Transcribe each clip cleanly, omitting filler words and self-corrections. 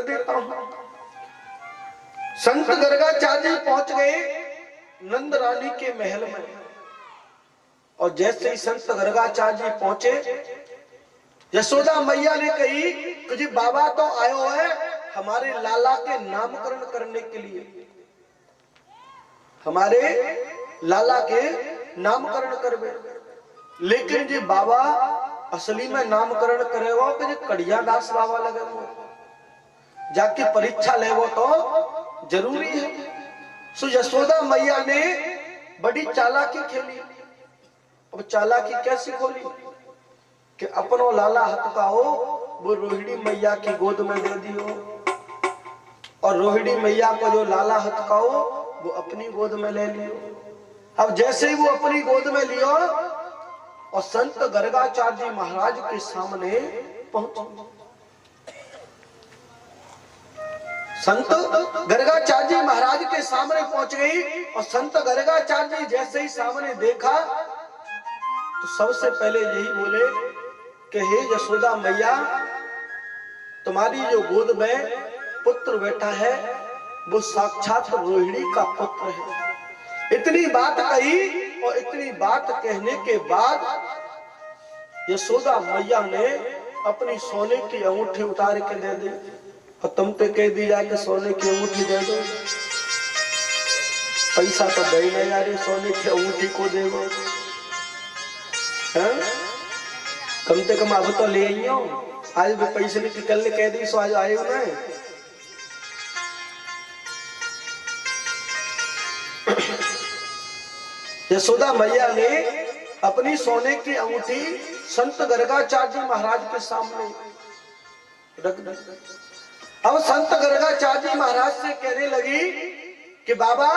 देता हूं। संत गर्गाचार्य पहुंच गए नंद रानी के महल में, और जैसे ही संत गर्गाचार्य पहुंचे, यशोदा मैया ने कही कि जी बाबा तो आयो है हमारे लाला के नामकरण करने के लिए, हमारे लाला के नामकरण करवे। लेकिन जी बाबा असली में नामकरण करेगा कि जी कड़िया दास बाबा लगे वो जाके परीक्षा ले वो तो जरूरी है। सो यशोदा मैया ने बड़ी चालाकी खेली। अब चालाकी कैसी खोली कि अपनो लाला हथकाओ वो रोहिणी मैया की गोद में दे दियो, और रोहिणी मैया को जो लाला हथकाओ वो अपनी गोद में ले लियो। अब जैसे ही वो अपनी गोद में लियो और संत गर्गाचार्य महाराज के सामने पहुंचे। संत गर्गाचार्य महाराज के सामने पहुंच गई, और संत गर्गाचार्य जैसे ही सामने देखा तो सबसे पहले यही बोले कि हे यशोदा मैया, तुम्हारी जो गोद में पुत्र बैठा है वो साक्षात रोहिणी का पुत्र है। इतनी बात कही, और इतनी बात कहने के बाद यशोदा मैया ने अपनी सोने की अंगूठी उतार के दे दी, और तुम पे कह दी जाए कि सोने की अंगूठी दे दो। पैसा तो दे नहीं यार, सोने की अंगूठी को दे दो, कम से कम अब तो ले आई हो। आज भी पैसे निकलने कह दी सो आज आए हो ना। यशोदा मैया ने अपनी सोने की अंगूठी संत गर्गाचार्य महाराज के सामने रख दी। अब संत गर्गाचार्य महाराज से कहने लगी कि बाबा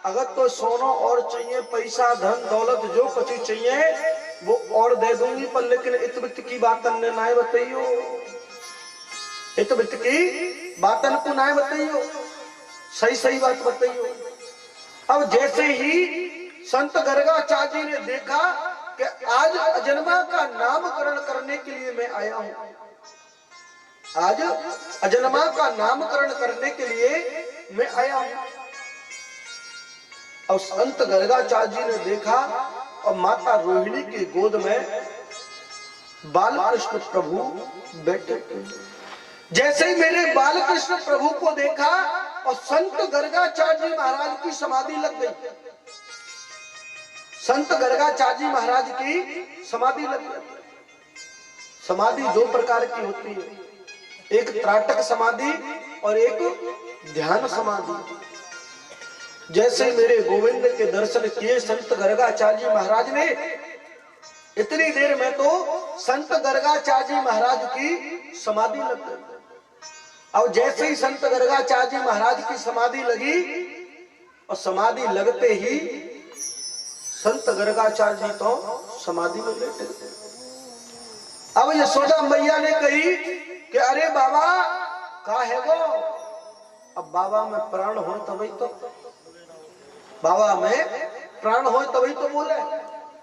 अगर तो सोना और चाहिए, पैसा धन दौलत जो कुछ चाहिए वो और दे दूंगी, पर लेकिन इतवित की बातन ने ना बताइयो, इतवित की बातन को ना बताइयो, सही सही बात बताइयो। अब जैसे ही संत गर्गाचार्य ने देखा कि आज अजन्मा का नामकरण करने के लिए मैं आया हूं, आज अजन्मा का नामकरण करने के लिए मैं आया हूं। और संत गर्गाचार्य ने देखा और माता रोहिणी की गोद में बालकृष्ण प्रभु बैठे। जैसे ही मेरे बालकृष्ण प्रभु को देखा और संत गर्गाचार्य महाराज की समाधि लग गई। संत गर्गाचार्य महाराज की समाधि लग गई। समाधि दो प्रकार की होती है, एक त्राटक समाधि और एक ध्यान समाधि। जैसे मेरे गोविंद के दर्शन किए संत गर्गाचार्य महाराज ने, इतनी देर में तो संत गर्गाचार्य महाराज की समाधि लग गई। और जैसे ही संत गर्गाचार्य महाराज की समाधि लगी, और समाधि लगते ही संत गर्गाचार्य तो समाधि में लेटे। अब यशोदा मैया ने कही कि अरे बाबा का है वो। अब बाबा में प्राण हो तभी तो, बाबा में प्राण हो तभी तो बोले।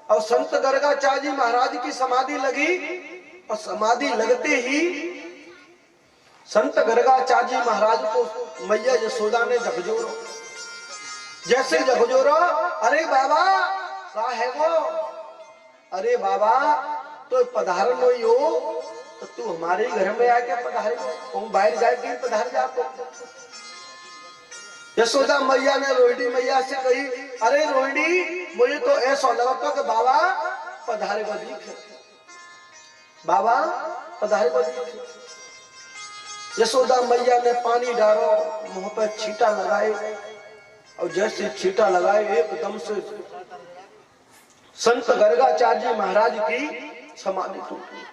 और संत गर्गाचार्य महाराज की समाधि लगी, और समाधि लगते ही संत गर्गाचार्य महाराज को मैया यशोदा ने झकझोरो। जैसे झकझोरो, अरे बाबा का है वो। अरे बाबा तो पधारन हो तो तू हमारे घर में आके पधारे, तुम बाहर जाके पधार जाते। यशोदा मैया ने रोहिणी मैया से कही, अरे रोहिणी मुझे तो ऐसा लगता कि बाबा पधारे को दिखे, बाबा पधारे को दिखे। यशोदा मैया ने पानी डालो, मुंह पर छींटा लगाए, और जैसे छींटा लगाए एकदम से संत गर्गाचार्य महाराज की समाधि टूटी।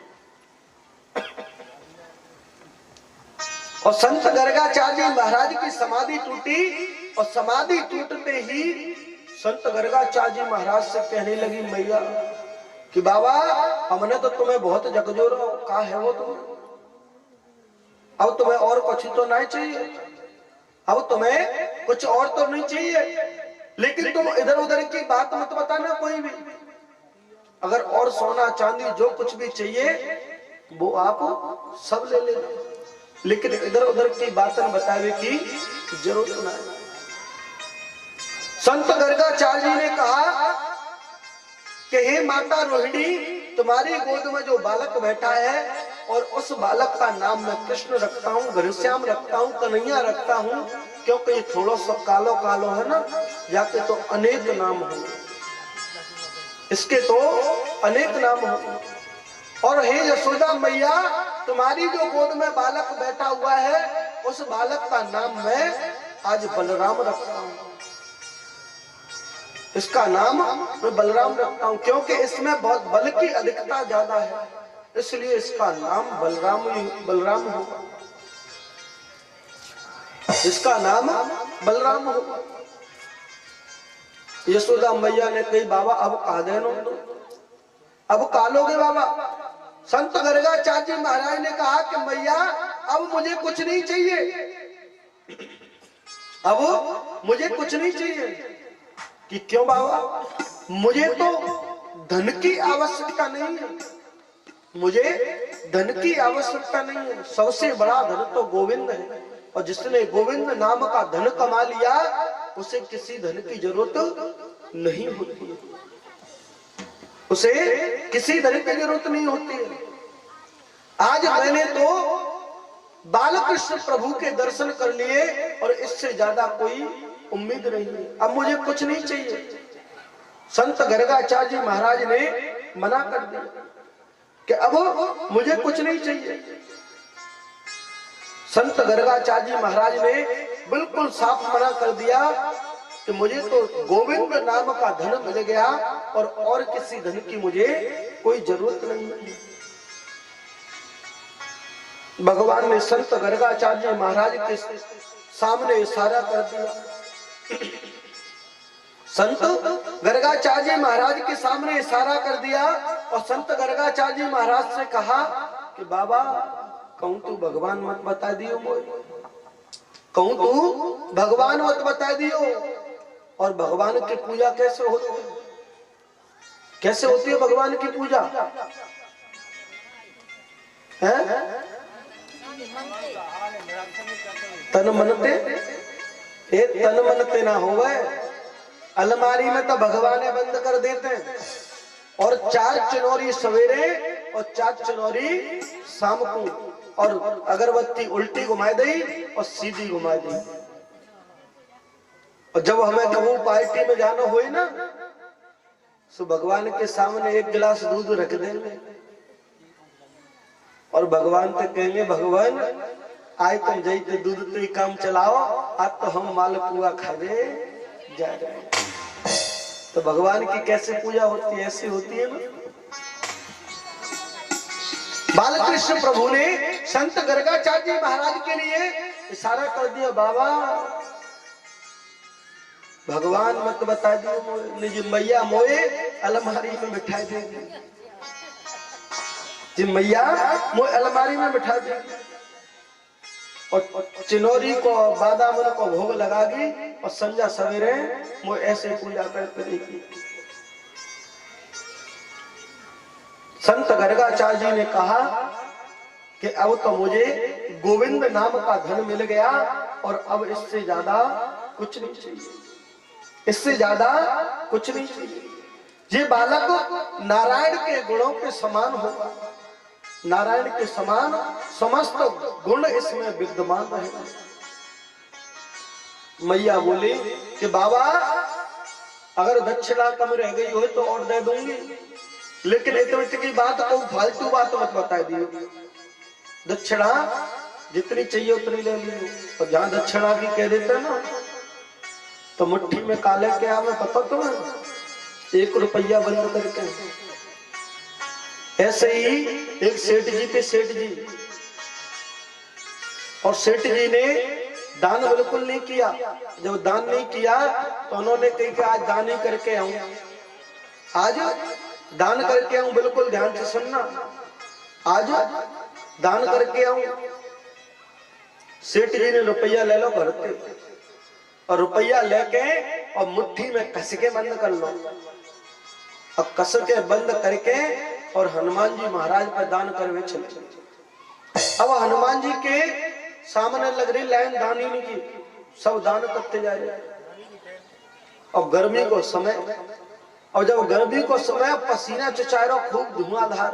और संत गर्गाचार्य महाराज की समाधि टूटी, और समाधि टूटते ही संत गर्गाचार्य महाराज से कहने लगी मैया कि बाबा हमने तो तुम्हें बहुत झकझोरा, कहा है वो तुम्हें, अब तुम्हें और कुछ तो नहीं चाहिए, अब तुम्हें कुछ और तो नहीं चाहिए, लेकिन तुम इधर उधर की बात मत बताना कोई भी। अगर और सोना चांदी जो कुछ भी चाहिए वो आप सब ले लेना। लेकिन इधर उधर की बातें बतावे की जरूरत ना है। संत गर्गाचार्य जी ने कहा कि हे माता रोहिणी, तुम्हारी गोद में जो बालक बैठा है और उस बालक का नाम मैं कृष्ण रखता हूँ, घनश्याम रखता हूँ, कन्हैया रखता हूँ, क्योंकि ये थोड़ा सा कालो कालो है ना, जाके तो अनेक नाम हो, इसके तो अनेक नाम हो। और हे यशोदा मैया, तुम्हारी जो गोद में बालक बैठा हुआ है उस बालक का नाम मैं आज बलराम रखता हूँ, इसका नाम मैं बलराम रखता हूँ, क्योंकि इसमें बहुत बल की अधिकता ज्यादा है, इसलिए इसका नाम बलराम होगा, इसका नाम बलराम होगा। यशोदा मैया ने कही बाबा अब कहा देनो, अब कहा लोगे बाबा। संत गर्गाचार्य जी महाराज ने कहा कि मैया अब मुझे कुछ नहीं चाहिए, अब मुझे कुछ नहीं चाहिए। कि क्यों बाबा? मुझे तो धन की आवश्यकता नहीं है, मुझे धन की आवश्यकता नहीं है, सबसे बड़ा धन तो गोविंद है, और जिसने गोविंद नाम का धन कमा लिया उसे किसी धन की जरूरत नहीं होती है, उसे किसी धन की जरूरत नहीं होती है। आज मैंने तो बालकृष्ण प्रभु के दर्शन कर लिए और इससे ज्यादा कोई उम्मीद नहीं है, अब मुझे कुछ नहीं चाहिए। संत गर्गाचार्य जी महाराज ने मना कर दिया कि अब मुझे कुछ नहीं चाहिए। संत गर्गाचार्य जी महाराज ने बिल्कुल साफ मना कर दिया कि मुझे तो गोविंद नाम का धन मिल गया और किसी धन की मुझे कोई जरूरत नहीं है। भगवान ने संत गर्गाचार्य जी महाराज के सामने इशारा कर दिया, संत गर्गाचार्य जी महाराज के सामने इशारा कर दिया और संत गर्गाचार्य जी महाराज से कहा कि बाबा कहूं तू भगवान मत बता दियो, कहूं तू भगवान मत बता दियो। और भगवान की पूजा कैसे होती है, कैसे होती है भगवान की पूजा है? तन मनते, तन मनते ना होवे, अलमारी में तो भगवान बंद कर देते हैं, और 4 चनौरी सवेरे और 4 चनौरी शाम को, और अगरबत्ती उल्टी घुमा दी और सीधी घुमा दी। और जब हमें कभी पार्टी में जाना हो ना तो भगवान के सामने 1 गिलास दूध रख देंगे और भगवान से कहेंगे भगवान आज तुम जैसे दूध पे काम चलाओ, आज तो हम मालपुआ खावे जा रहे हैं। तो भगवान की कैसे पूजा होती है? ऐसी होती है ना। बालकृष्ण प्रभु ने संत गर्गाचार्य जी महाराज के लिए इशारा कर दिया, बाबा भगवान मत बता दियो, निज मैया मोए अलमारी में बिठा देगी, जी मैया मोए अलमारी में बिठा देगी और चिनौरी को बादाम को भोग लगागी और संजा सवेरे मोए ऐसे पूजा करेगी। संत गर्गाचार्य जी ने कहा कि अब तो मुझे गोविंद नाम का धन मिल गया और अब इससे ज्यादा कुछ नहीं चाहिए, इससे ज्यादा कुछ नहीं चाहिए। ये बालक नारायण के गुणों के समान होगा, नारायण के समान समस्त गुण इसमें विद्यमान रहेगा। मैया बोली कि बाबा अगर दक्षिणा कम रह गई हो तो और दे दूंगी, लेकिन इतने की बात को फालतू बात मत बता दियो, दक्षिणा जितनी चाहिए उतनी ले लियो। और जहां दक्षिणा की कह देते ना तो मुट्ठी में काले के आवे, पता तुम्हें 1 रुपया बंद करके। ऐसे ही एक सेठ जी थे, सेठ जी, और सेठ जी ने दान बिल्कुल नहीं किया। जब दान नहीं किया तो उन्होंने कही कि आज दान ही करके आऊं, आज दान करके आऊं, बिल्कुल ध्यान से सुनना, आज दान करके आऊं। सेठ जी ने रुपया ले लो घर पे, और रुपया लेके और मुट्ठी में कस के बंद कर लो, अब कस के बंद करके और हनुमान जी महाराज पर दान करवे चले। अब हनुमान जी के सामने लग रही लाइन दानी की, सब दान करते जा रहे। और गर्मी को समय, और जब गर्मी को समय पसीना चचारो खूब धुआंधार।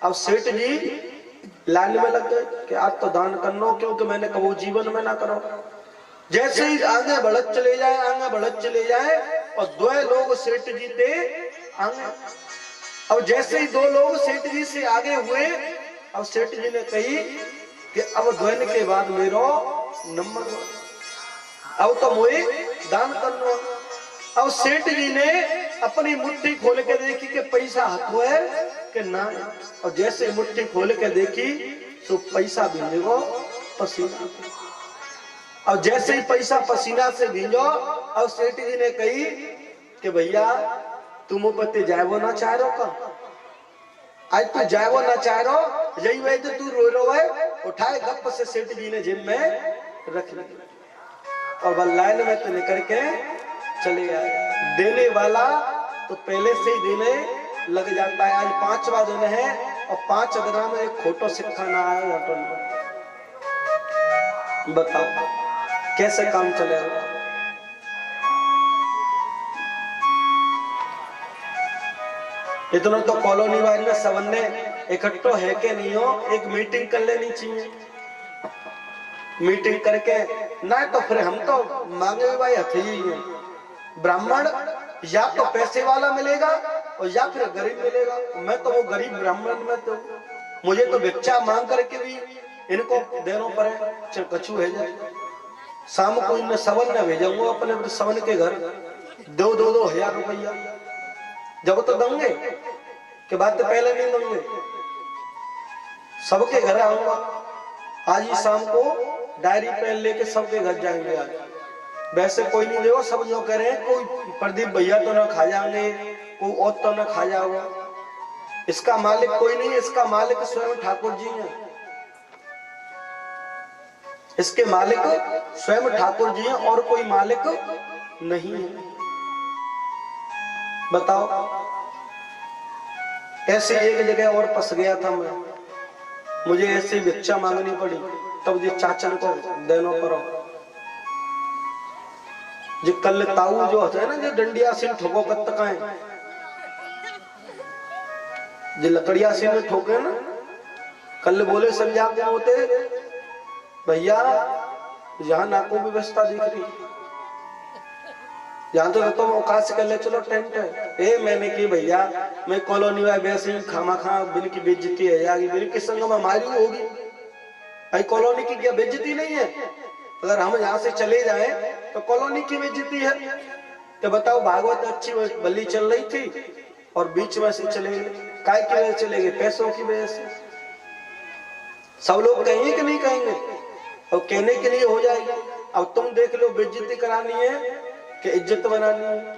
अब सेठ जी लाइन में लग गए कि आज तो दान करना, क्योंकि मैंने कबू जीवन में ना करो। जैसे ही आगे बढ़त चले जाए, आगे बढ़त चले जाए, और दो लोग सेठ जी थे आगे। अब जैसे ही दो लोग सेठ जी से आगे हुए, अब सेठ जी ने कही कि अब ध्वन के बाद मेरो नंबर, अब तो मुझे दान करना। अब सेठ जी ने अपनी मुट्ठी खोल के देखी कि पैसा हाथों है कि ना। और जैसे मुट्ठी खोल के देखी तो पैसा भींगो पसीना। और जैसे ही पैसा पसीना से भींजो, और सेठ जी ने कही कि भैया तुम पति जाएवो ना चाह रो का, आज तू जाएवो ना चाह रो, यही वही तो तू रो रो है। उठाए गप से सेठ जी ने जेब में रख लिया और वह लाइन में तो निकल के चले आए। देने वाला तो पहले से ही देने लग जाता है। आज 5वां दिन है और 5 दिन में एक खोटो सिक्का ना आया होटल में। बताओ कैसे काम चलेगा। इतना तो कॉलोनी वाले में सबने इकट्ठो है के नहीं हो, एक मीटिंग कर लेनी चाहिए। मीटिंग करके ना, तो फिर हम तो मांगे भाई हथेली है। ब्राह्मण या तो पैसे वाला मिलेगा और या फिर गरीब मिलेगा। मैं तो वो गरीब ब्राह्मण में, तो मुझे तो भिक्षा मांग करके भी इनको देना पड़े, चाहे कछु है जाए। शाम को इन्हें सवन न भेजूंगा अपने सवन के घर, 2-2 हजार रुपया जब तो देंगे के बाद तो पहले नहीं देंगे। सबके घर आऊंगा आज ही शाम को, डायरी पेन लेके सबके घर जाएंगे। आज वैसे कोई नहीं देगा, सब जो कह रहे हैं कोई प्रदीप भैया तो ना खा जाएंगे, कोई और तो ना खा जाओगा। इसका मालिक कोई नहीं, इसका मालिक स्वयं ठाकुर जी हैं। इसके मालिक स्वयं ठाकुर जी हैं और कोई मालिक नहीं है। बताओ, ऐसे एक जगह और फंस गया था मैं, मुझे ऐसी भिक्षा मांगनी पड़ी, तब ये चाचन को देना पड़ा। जो कल ताऊ जो होता है ना, जो डंडिया से ठोको कत्तकाएं, जो लकड़िया से में ठोके ना, कल बोले संजा को होते भैया यहाँ नाको व्यवस्था दिख रही, यहाँ तो औकात से कर ले, चलो टेंट है। ए मैंने की भैया मैं कॉलोनी में वैसे ही खामा खा बिल की बेइज्जती है जाएगी, बिल के संग में हमारी होगी भाई। कॉलोनी की क्या बेइज्जती नहीं है? अगर हम यहाँ से चले जाएं तो कॉलोनी की बेइज्जती है। तो बताओ, भागवत अच्छी बल्ली चल रही थी और बीच में से चले गए। काय की वजह चले गए? पैसों की वजह से। सब लोग कहेंगे कि नहीं कहेंगे? और कहने के लिए हो जाएगी। अब तुम देख लो, बेइज्जती करानी है कि इज्जत बनानी है।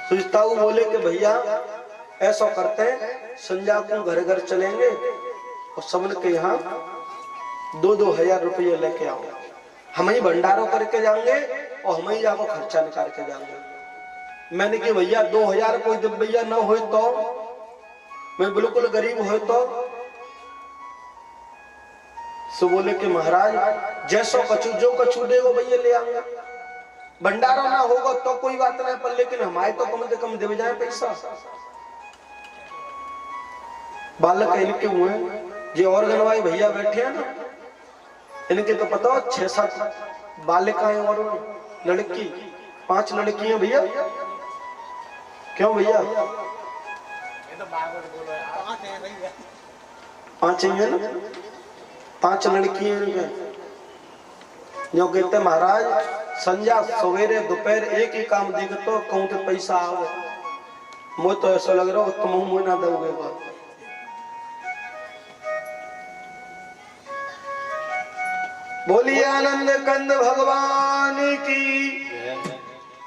सुजताऊ बोले कि भैया ऐसा करते हैं, संजा को घर घर चलेंगे और सबन के यहाँ 2-2 हजार रुपये लेके आओ। हम ही भंडारों करके जाएंगे और हम ही जाकर खर्चा निकाल के जाएंगे। मैंने कि भैया 2 हजार कोई भैया ना हो तो, मैं बिल्कुल गरीब हो तो। सो बोले कि महाराज जैसो कछु जो कछु देगो भैया ले आऊंगा। भंडारा ना होगा तो कोई बात नहीं, पर लेकिन हमारे तो कम से कम दे जाए पैसा। बालक इनके हुए जो और गनवाई भैया बैठे हैं ना, इनके तो पता हो 6-7 बालिकाएं और लड़की, 5 लड़कियां भैया। क्यों भैया? 5 है ना, 5 लड़कियां। जो कहते महाराज संजा सवेरे दोपहर एक ही काम देख तो कहूं के पैसा आवे। मुझे तो ऐसा लग रहा हो तुम मुझे ना दोगे बात। बोलिए आनंद कंद भगवान की।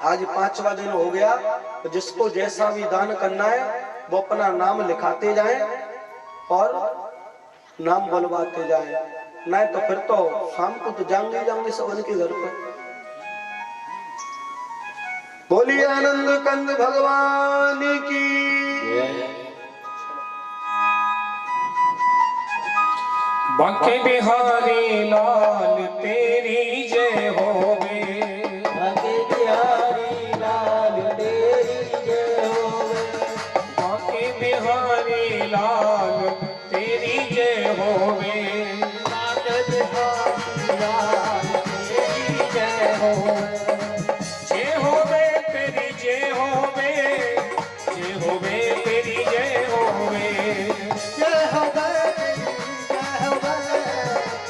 आज 5वां दिन हो गया, तो जिसको जैसा भी दान करना है वो अपना नाम लिखाते जाएं और नाम बुलवाते जाएं। नहीं तो फिर तो शाम को तो जाएंगे सब उनके घर पर। बोलिए आनंद कंद भगवान की। बांके बिहारी लाल तेरी जय होवे, बांके बिहारी लाल तेरी जय होवे, बांके बिहारी लाल तेरी जय होवे, बांके बिहारी लाल तेरी जय होवे, जय होवे तेरी जय होवे, जय होवे तेरी जय होवे, जय होवे जय होवे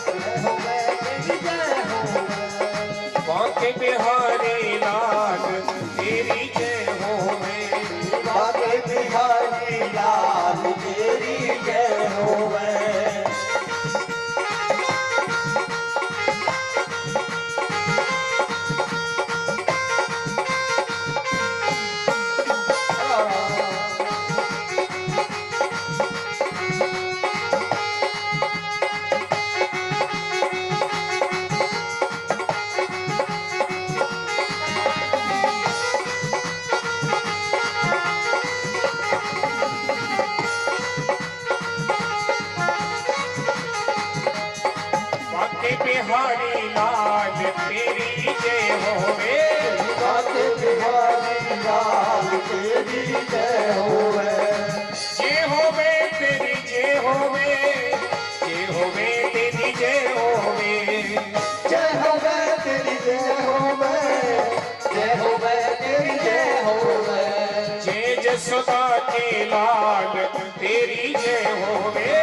जय होवे तेरी जय होवे, बांके बिहारी लाल तेरी जय होवे, बांके बिहारी लाल तेरी जय होवे। बांके बिहारी लाल तेरी जय होवे, बांके बिहारी लाल तेरी जय होवे, जय होवे तेरी जय होवे, जय होवे तेरी जय होवे, जय होवे तेरी जय होवे, जय होवे तेरी जय होवे, जय जसोदा के लाल तेरी जय होवे,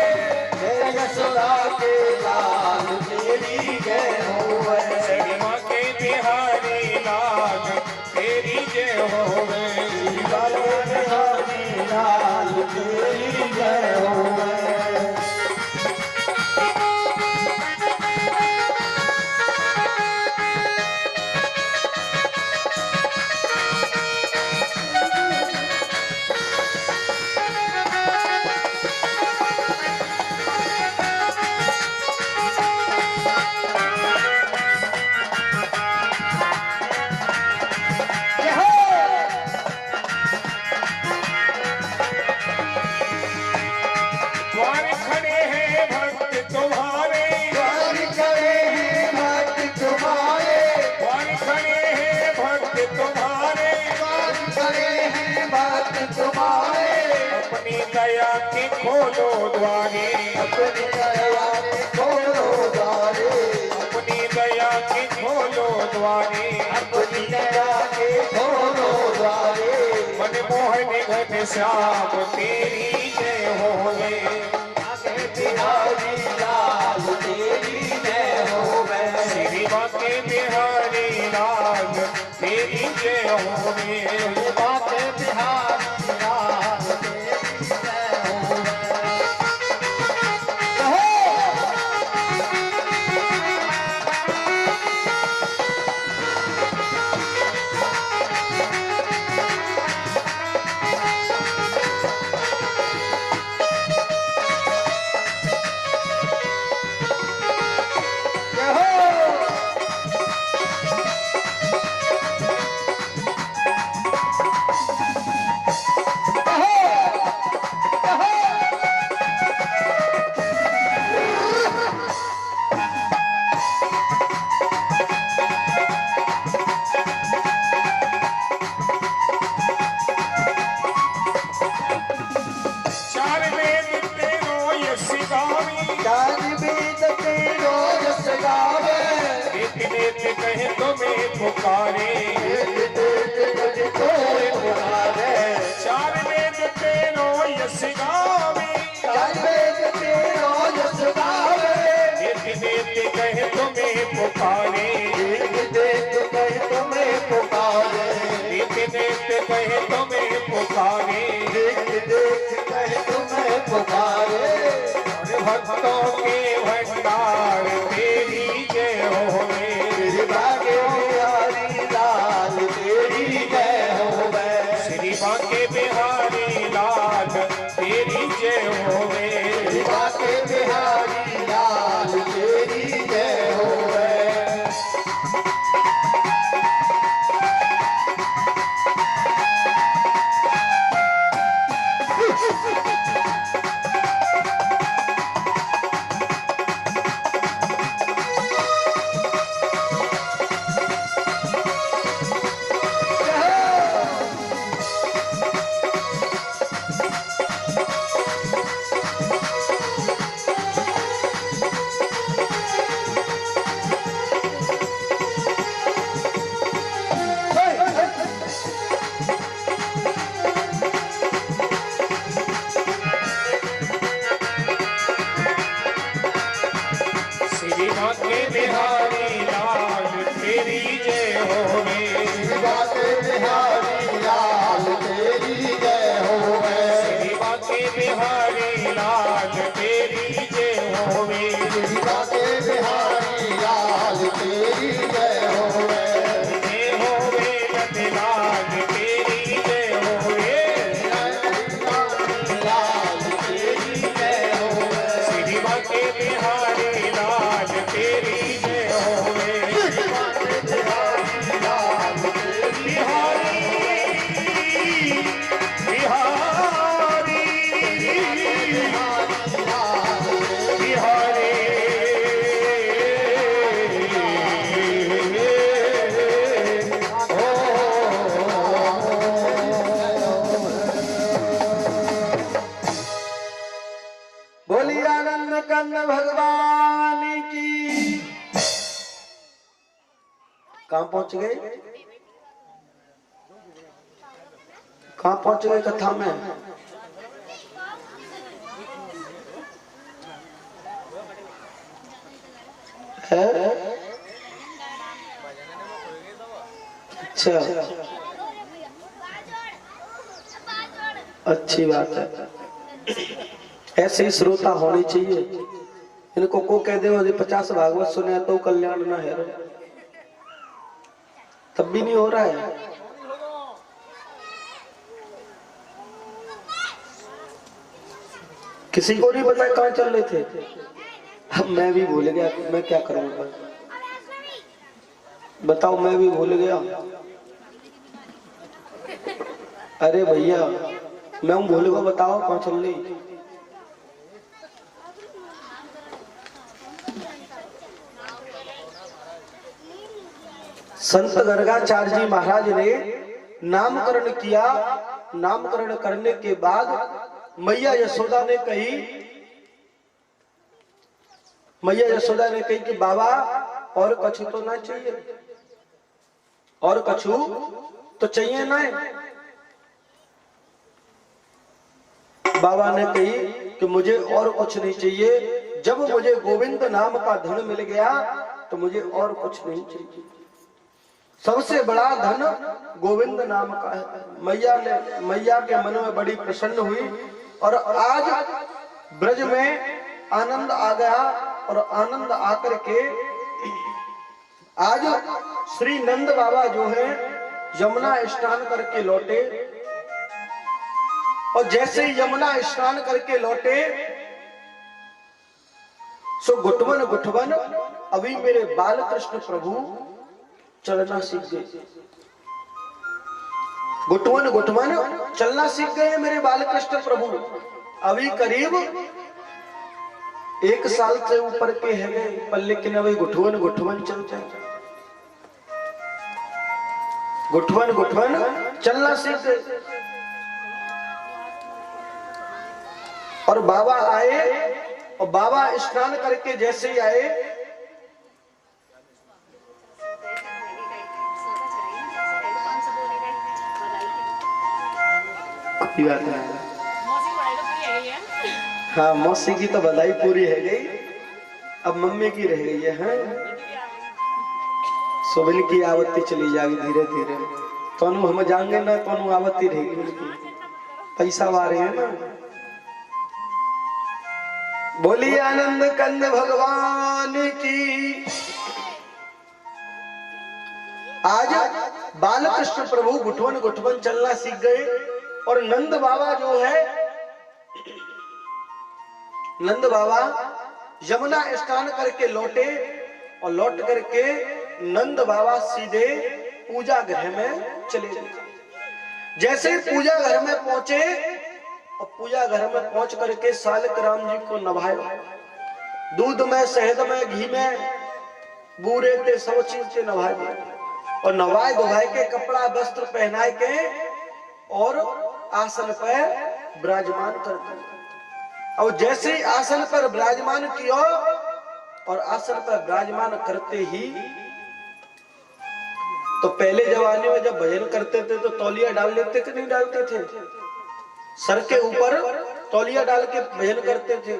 जय यशोदा के लाल तेरी जय होवे, श्री बांके बिहारी लाल तेरी जय होवे, बांके बिहारी लाल तेरी जय होवे। द्वार खड़े हैं भक्त तुम्हारे, द्वार खड़े हैं भक्त तुम्हारे, द्वार खड़े हैं भक्त तुम्हारे, द्वार खड़े हैं भक्त तुम्हारे, अपनी दया के खोलो द्वारे, अपनी दया के खोलो द्वारे, अपनी दया के खोलो द्वारे, अपनी दया के खोलो द्वारे, मनमोहन घन श्याम तेरी जय होवे, बांके बिहारी लाल तेरी जय होवे, श्री बांके बिहारी लाल तेरी जय होवे, बांके बिहारी लाल तेरी जय होवे। चार वेद तेरो यश गावी, चार वेद तेरो यश गावे, एक नेत कहे तुम्हें पुकारे, एक देश गज तोरे पुकारे, चार वेद तेरो यश गावी, चार वेद तेरो यश गावे, एक नेत कहे तुम्हें पुकारे, एक देश गज तुम्हें पुकारे, एक नेत कहे तुम्हें पुकारे, एक देश गज तुम्हें पुकारे, और भक्तों के भंडार तेरी जय होवे, श्री बांके बिहारी लाल तेरी जय होवे, श्री बांके बिहारी लाल तेरी जय होवे, श्री बांके बिहारी लाल तेरी जय होवे। श्री बांके बिहारी लाल तेरी जय होवे बांके बिहारी लाल तेरी जय होवे श्री बांके बिहारी लाल तेरी जय होवे बांके बिहारी लाल तेरी जय होवे जय होवे नंदलाल तेरी जय होवे लाल तेरी जय होवे श्री बांके बिहारी लाल तेरी जय होवे लाल तेरी बिहारी बिहारी बिहारी बोली आनंद कंद भगवान की। कहां पहुंच गए? कहां पहुंच गए कथा में? है? अच्छा, अच्छी बात है। ऐसे ही श्रोता होनी चाहिए। इनको को कह दे 50 भागवत सुने तो कल्याण ना है, तब भी नहीं हो रहा है। किसी को नहीं पता कहां चल रहे थे। अब मैं भी भूल गया, मैं क्या करूंगा बताओ, मैं भी भूल गया। अरे भैया मैं हूं भूल गया, बताओ कहां चल रही। संत गर्गाचार्य जी महाराज ने नामकरण किया। नामकरण करने के बाद मैया यशोदा ने कही, कि बाबा और कछु तो ना चाहिए, और कछु तो चाहिए ना। बाबा ने कही कि मुझे और कुछ नहीं चाहिए। जब मुझे गोविंद नाम का धन मिल गया तो मुझे और कुछ नहीं चाहिए। सबसे बड़ा धन गोविंद नाम का है। मैया के मन में बड़ी प्रसन्न हुई और आज ब्रज में आनंद आ गया। और आनंद आकर के आज श्री नंद बाबा जो है यमुना स्नान करके लौटे। और जैसे ही यमुना स्नान करके लौटे सो घुटवन घुटवन अभी मेरे बाल कृष्ण प्रभु चलना सीख गए। घुटवन घुटवन चलना सीख गए मेरे बाल कृष्ण प्रभु। अभी करीब 1 साल से ऊपर के हैं पर, लेकिन अभी घुटवन घुटवन चलते हैं। घुटवन घुटवन चलना सीख गए। और बाबा आए और बाबा स्नान करके जैसे ही आए हाँ, मौसी की तो बधाई पूरी है गई, अब मम्मी की रह गई है। सुबिन की आवत्ती चली जाएगी धीरे धीरे। तो हम जाएंगे ना तो आवत्ती रहेगी उनकी, पैसा वारे है ना। बोली आनंद कंद भगवान की। आज बालकृष्ण प्रभु घुटवन घुटवन चलना सीख गए। और नंद बाबा जो है, नंद बाबा यमुना स्नान करके लौटे। और लौट करके नंद बाबा सीधे पूजा घर में चले गए। जैसे ही पूजा घर में पहुंचे और पूजा घर में पहुंच करके सालिक राम जी को नभाया। दूध में, शहद में, घी में, बूरे थे, सब चीज से नभाए। और नवाए धोवाए के कपड़ा वस्त्र पहनाए के और आसन पर विराजमान करते। और जैसे ही आसन पर विराजमान किया और आसन पर विराजमान करते ही, तो पहले जमाने में जब भजन करते थे तो तौलिया डाल लेते कि नहीं डालते थे? सर के ऊपर तौलिया डाल के भजन करते थे।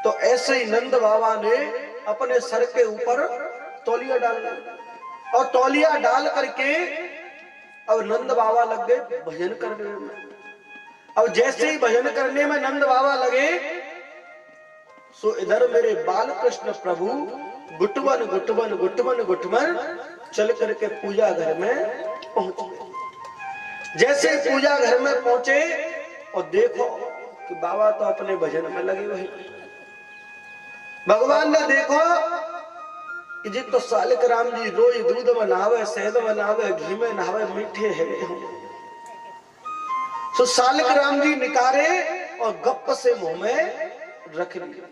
तो ऐसे ही नंद बाबा ने अपने सर के ऊपर तौलिया डाल दिया और तौलिया डाल करके अब नंद बाबा लग गए भजन करने में। अब जैसे ही भजन करने में नंद बाबा लगे, सो इधर मेरे बाल कृष्ण प्रभु गुटवन गुटवन गुटवन गुटवन चल करके पूजा घर में पहुंच गए। जैसे ही पूजा घर में पहुंचे और देखो कि बाबा तो अपने भजन में लगे हुए। भगवान ने देखो कि जी तो सालिक राम जी रोज दूध में नहावे, शहद में नहावे, घी में नहावे, मीठे है। तो सालिक राम जी निकारे और गप से मुंह में रख लिए।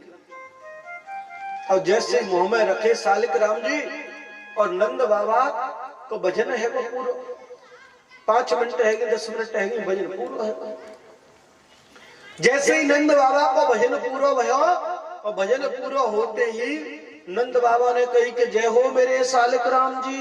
और जैसे मुंह में रखे सालिक राम जी और नंद बाबा को भजन है वो पूरा 5 मिनट है कि 10 मिनट है कि भजन पूरा है। जैसे ही नंद बाबा को भजन पूरा भयो और भजन पूरा होते ही नंद बाबा ने कही कि जय हो मेरे सालिक राम जी।